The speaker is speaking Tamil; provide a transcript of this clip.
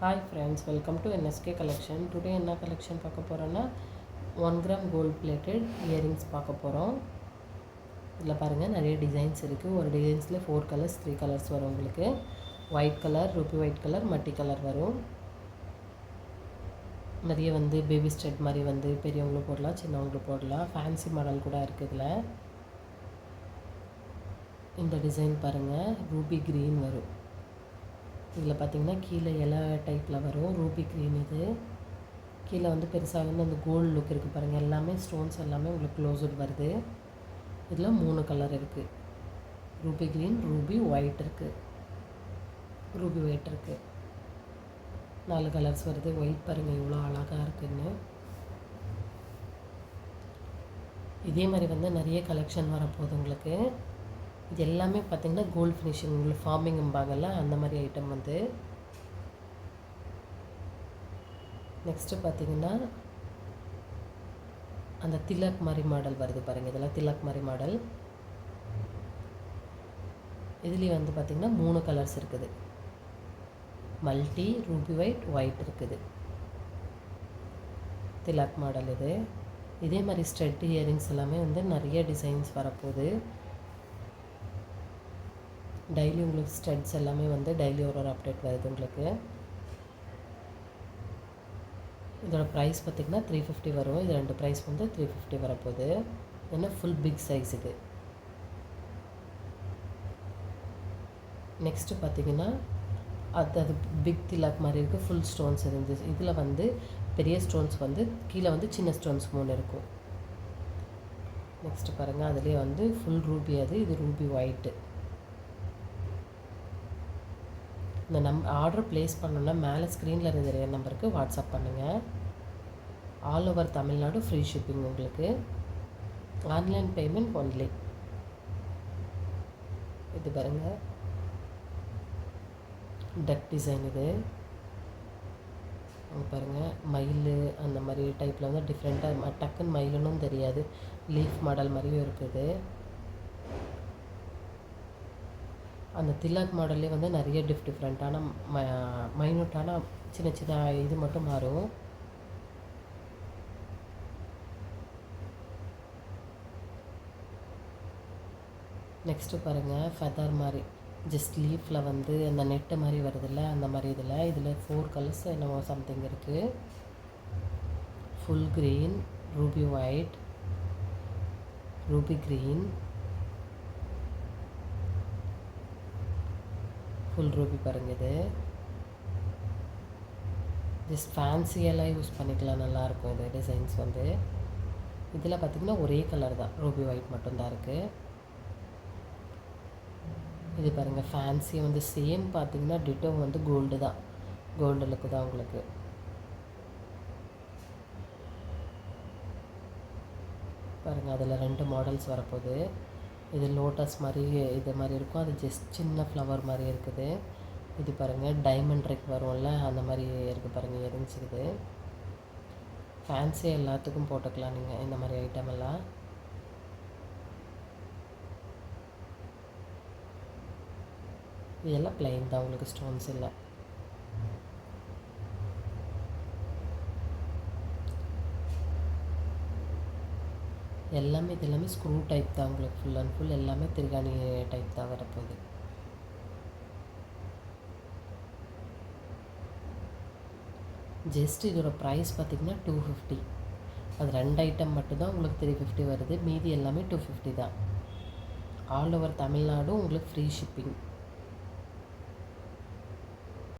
Hi friends, welcome to NSK collection. Today என்ன collection பார்க்க போகிறோன்னா 1 gram gold plated earrings பார்க்க போகிறோம். இதில் பாருங்கள் நிறைய டிசைன்ஸ் இருக்குது. ஒரு டிசைன்ஸில் 4 கலர்ஸ் 3 கலர்ஸ் வரும். உங்களுக்கு white colour, Ruby white colour, மட்டி கலர் வரும். நிறைய பேபி ஸ்டெட் மாதிரி பெரியவங்களும் போடலாம், சின்னவங்களும் போடலாம். ஃபேன்சி மாடல் கூட இருக்குது. இதில் இந்த டிசைன் பாருங்கள், ரூபி க்ரீன் வரும். இதில் பார்த்திங்கன்னா கீழே இலை டைப்பில் வரும். ரூபி க்ரீன் இது கீழே பெருசாக அந்த கோல்டு லுக் இருக்குது பாருங்கள். எல்லாமே ஸ்டோன்ஸ் எல்லாமே உங்களுக்கு க்ளோஸ்டு வருது. இதில் 3 கலர் இருக்குது. ரூபி க்ரீன், ரூபி ஒயிட் இருக்குது, ரூபி ஒயிட் இருக்குது. 4 கலர்ஸ் வருது. ஒயிட் பாருங்கள் எவ்வளோ அழகாக இருக்குதுன்னு. இதே மாதிரி நிறைய கலெக்ஷன் வரப்போகுது உங்களுக்கு. இது எல்லாமே பார்த்திங்கன்னா கோல்டு ஃபினிஷிங், உங்களுக்கு ஃபார்மிங்கும்பாங்கல்ல அந்த மாதிரி ஐட்டம் நெக்ஸ்ட்டு பார்த்திங்கன்னா அந்த திலக் மாதிரி மாடல் வருது பாருங்கள். இதெல்லாம் திலக் மாதிரி மாடல். இதுலேயே பார்த்திங்கன்னா 3 கலர்ஸ் இருக்குது. மல்டி, ரூபி ஒயிட், ஒயிட் இருக்குது. திலக் மாடல் இது. இதே மாதிரி ஸ்டெட் இயரிங்ஸ் எல்லாமே நிறைய டிசைன்ஸ் வரப்போகுது. டெய்லி உங்களுக்கு ஸ்டட்ஸ் எல்லாமே டெய்லி ஒரு அப்டேட் வருது உங்களுக்கு. இதோட ப்ரைஸ் பார்த்திங்கன்னா 350 வரும். இது 2 ப்ரைஸ் 350 வரப்போகுது. ஏன்னா ஃபுல் பிக் சைஸ் இது. நெக்ஸ்ட்டு பார்த்திங்கன்னா அது பிக் திலாக் மாதிரி இருக்குது. ஃபுல் ஸ்டோன்ஸ் இருந்துச்சு. இதில் பெரிய ஸ்டோன்ஸ் கீழே சின்ன ஸ்டோன்ஸ் 3 இருக்கும். நெக்ஸ்ட்டு பாருங்கள், அதுலேயே ஃபுல் ரூபி. இது ரூபி ஒயிட்டு. இந்த ஆர்டர் ப்ளேஸ் பண்ணணுன்னா மேலே ஸ்க்ரீனில் இருக்கிற நம்பருக்கு வாட்ஸ்அப் பண்ணுங்கள். All over Tamil Nadu free shipping உங்களுக்கு. Online payment only. இது பாருங்கள், டக் டிசைன் இது. பாருங்கள், மயில் அந்த மாதிரி டைப்பில் டிஃப்ரெண்ட்டாக டக்குன்னு மயிலுன்னு தெரியாது. லீஃப் மாடல் மாதிரியும் இருக்குது. அந்த திலக் மாடல்லே நிறைய டிஃப்ரெண்ட்டான மைனூட்டான சின்ன சின்ன இது மட்டும் மாறும். நெக்ஸ்ட்டு பாருங்கள், ஃபெதர் மாதிரி ஜஸ்ட் லீஃபில் அந்த நெட்டு மாதிரி வருதில்ல அந்த மாதிரி. இதில் 4 கலர்ஸ் என்னவோ சம்திங் இருக்குது. Full green, Ruby white, Ruby green, full Ruby பாருங்கள். இது ஜஸ்ட் ஃபேன்சியெல்லாம் யூஸ் பண்ணிக்கலாம், நல்லாயிருக்கும் இது டிசைன்ஸ் இதில் பார்த்திங்கன்னா ஒரே கலர் தான், ரூபி ஒயிட் மட்டும்தான் இருக்குது. இது பாருங்கள், ஃபேன்சி சேம் பார்த்திங்கன்னா டிட்டோ கோல்டு தான், கோல்டு லுக்கு தான் உங்களுக்கு. பாருங்கள், அதில் 2 மாடல்ஸ் வரப்போகுது. இது லோட்டஸ் மாதிரி இது மாதிரி இருக்கும். அது ஜஸ்ட் சின்ன ஃப்ளவர் மாதிரி இருக்குது. இது பாருங்கள், டைமண்ட் ரிக் வரும்ல அந்த மாதிரி இருக்குது பாருங்கள். எரிஞ்சிக்குது. ஃபேன்சி எல்லாத்துக்கும் போட்டுக்கலாம் நீங்கள் இந்த மாதிரி ஐட்டம் எல்லாம். இதெல்லாம் பிளைன் தான் உங்களுக்கு, ஸ்டோன்ஸ் இல்லை. இது எல்லாமே ஸ்க்ரூ டைப் தான் உங்களுக்கு. ஃபுல் அண்ட் ஃபுல் எல்லாமே திருகாணி டைப் தான் வரப்போகுது. ஜஸ்ட் இதோட ப்ரைஸ் பார்த்திங்கன்னா 250. அது 2 ஐட்டம் மட்டும்தான் உங்களுக்கு 350 வருது. மீதி எல்லாமே 250 தான். ஆல் ஓவர் தமிழ்நாடு உங்களுக்கு ஃப்ரீ ஷிப்பிங்.